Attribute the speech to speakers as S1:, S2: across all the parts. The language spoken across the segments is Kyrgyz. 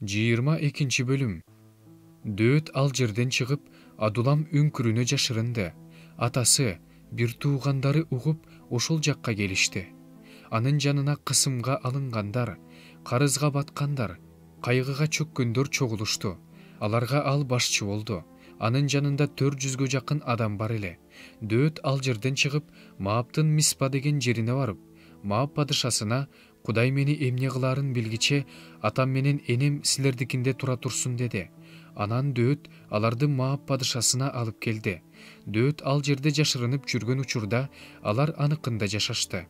S1: 22 bölüm. Дөөт ал жерден чыгып, Адулам үңкүрүнө жашырынды. Атасы, бир туугандары угуп, ошол жакка келишти. Анын жанына кысымга алынгандар, карызга баткандар, кайгыга чөккөндөр чогулушту. Аларга ал башчы болду. Анын жанында 400-гө жакын адам бар эле. Дөөт ал жерден чыгып, Мааптын Миспа деген жерине барып, Маап падышасына Кудай мени эмне кылаарын билгиче, атам менен энем силердикинде тура турсун деди. Анан Дөөт аларды Маап падышасына алып келди. Дөөт ал жерде жашырынып жүргөн учурда алар аныкында жашашты.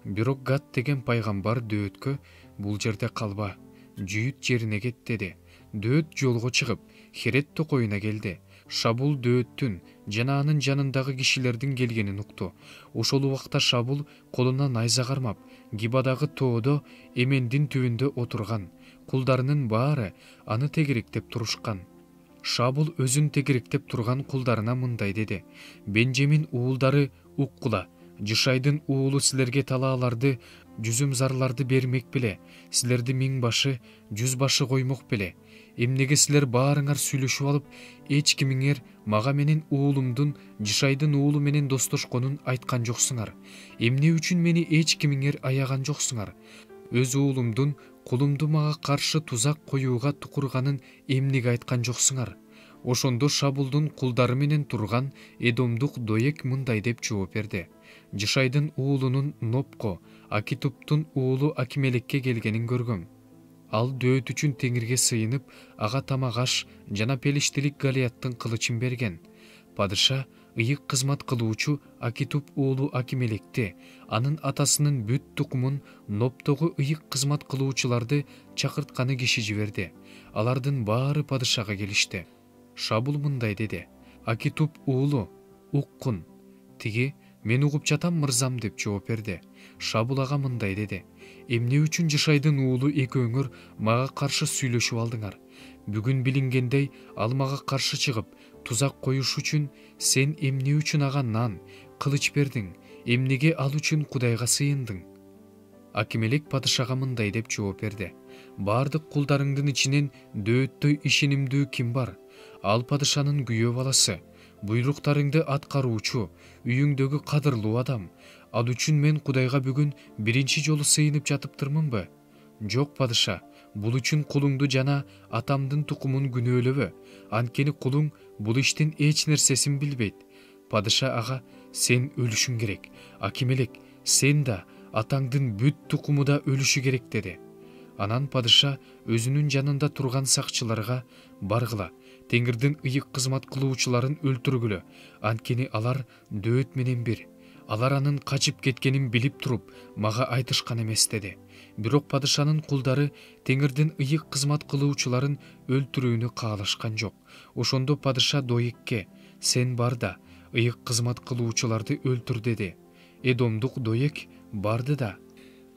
S1: Бирок Гат деген пайгамбар Дөөткө бул жерде калба, Жүйүт жерине кет деди. Дөөт жолго чыгып, Херет токоюна келди. Шабул Дөөттүн жана анын жанындагы кишилердин келгенин укту. Ошол убакта Шабул колуна найза кармап, Гибадагы тоодо эмендин түбүндө отурган. Кулдарынын баары аны тегеректеп турушкан. Шабул өзүн тегеректеп турган кулдарына мындай деди: Бенжемин уулдары уккула, Жышайдын уулу силерге талааларды, жүзүмзарларды бермек беле, силерди 1000 башы, 100 башы коймок беле. Эмнеге силер баарыңар сүйлөшүп алып, эч кимиңер мага менин уулумдун Жышайдын уулу менен достошконун айткан жоксуңар? Эмне үчүн мени эч кимиңер аяган жоксуңар? Өз уулумдун кулумду мага каршы тузак коюуга тукурганын эмнеге айткан жоксуңар? Ошондо Шабулдун кулдары менен турган Эдомдук Доек мындай деп жооп берди: Жышайдын уулунун Нопко, Акитуптун уулу Акимелекке келгенин көргөм. Ал Дөөт үчүн Теңирге сыйынып, ага тамак аш жана пелиштилик Галиаттын кылычын берген. Падыша ыйык кызмат кылуучу Акитуп уулу Акимелекти, анын атасынын бүт тукумун Ноптогу ыйык кызмат кылуучуларды чакыртканы киши жиберди. Алардын баары падышага келишти. Шабул мындай деди: Акитуп уулу, уккун. Тиги: мен угуп жатам мырзам деп жооп берди. Шабул ага мындай деди: эмне үчүн Жышайдын уулу экөөңөр мага каршы сүйлөшүп алдыңар? Бүгүн билингендей ал мага каршы чыгып, тузак коюш үчүн сен эмне үчүн ага нан, кылыч бердиң? Эмнеге ал үчүн Кудайга сыйындың? Акимелек падышага мындай деп жооп берди: бардык кулдарыңдын ичинен Дөөттөй ишенимдүү ким бар? Ал падышанын күйөө баласы, буйруктарыңды аткаруучу, үйүңдөгү кадырлуу адам. Ал үчүн мен Кудайга бүгүн биринчи жолу сыйынып жатыптырмынбы? Жок падыша, бул үчүн кулуңду жана атамдын тукумун күнөөлөбө. Анткени кулуң бул иштин эч нерсесин билбейт. Падыша ага: сен өлүшүң керек. Акимелек, сен да, атаңдын бүт тукуму да өлүшү керек деди. Анан падыша өзүнүн жанында турган сакчыларга: баргыла, Теңирдин ыйык кызмат кылуучуларын өлтүргүлө, анткени алар Дөөт менен бир. Алар анын качып кеткенин билип туруп, мага айтышкан эмес деди. Бирок падышанын кулдары Теңирдин ыйык кызмат кылуучуларын өлтүрүүнү каалашкан жок. Ошондо падыша Доекке: сен бар да, ыйык кызмат кылуучуларды өлтүр деди. Эдомдук Доек барды да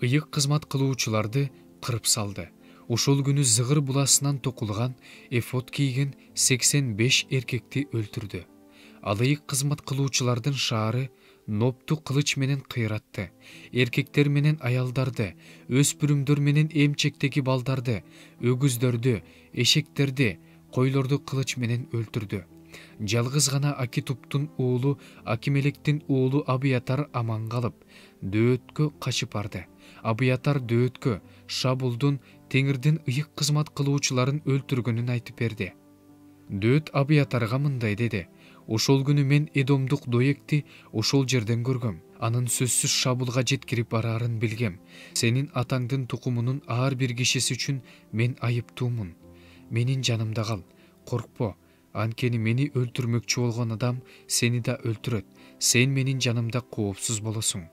S1: ыйык кызмат кылуучуларды кырып салды. Ошол күнү Зыгыр буласынан токулган эфод кийген 85 эркекти өлтүрдү. Ал ыйык кызмат кылуучулардын шаары Нопту кылыч менен кыйратты. Эркектер менен аялдарды, өспүрүмдөр менен эмчектеги балдарды, өгүздөрдү, эшектерди, койлорду кылыч менен өлтүрдү. Жалгыз гана Акитуптун уулу Акимелектин уулу Абиятар аман калып, Дөөткө качып барды. Абиятар Дөөткө Шабулдун Теңирдин ыйык кызмат кылуучуларын өлтүргөнүн айтып берди. Дөөт Абиятарга мындай деди: ошол күнү мен Эдомдук Доекти ошол жерден көргөм. Анын сөзсүз Шабулга жеткирип бараарын билгем. Сенин атаңдын тукумунун ар бир кишиси үчүн мен айыптуумун. Менин жанымда кал, коркпо. Анткени мени өлтүрмөкчү болгон адам сени да өлтүрөт. Сен менин жанымда коопсуз болосуң.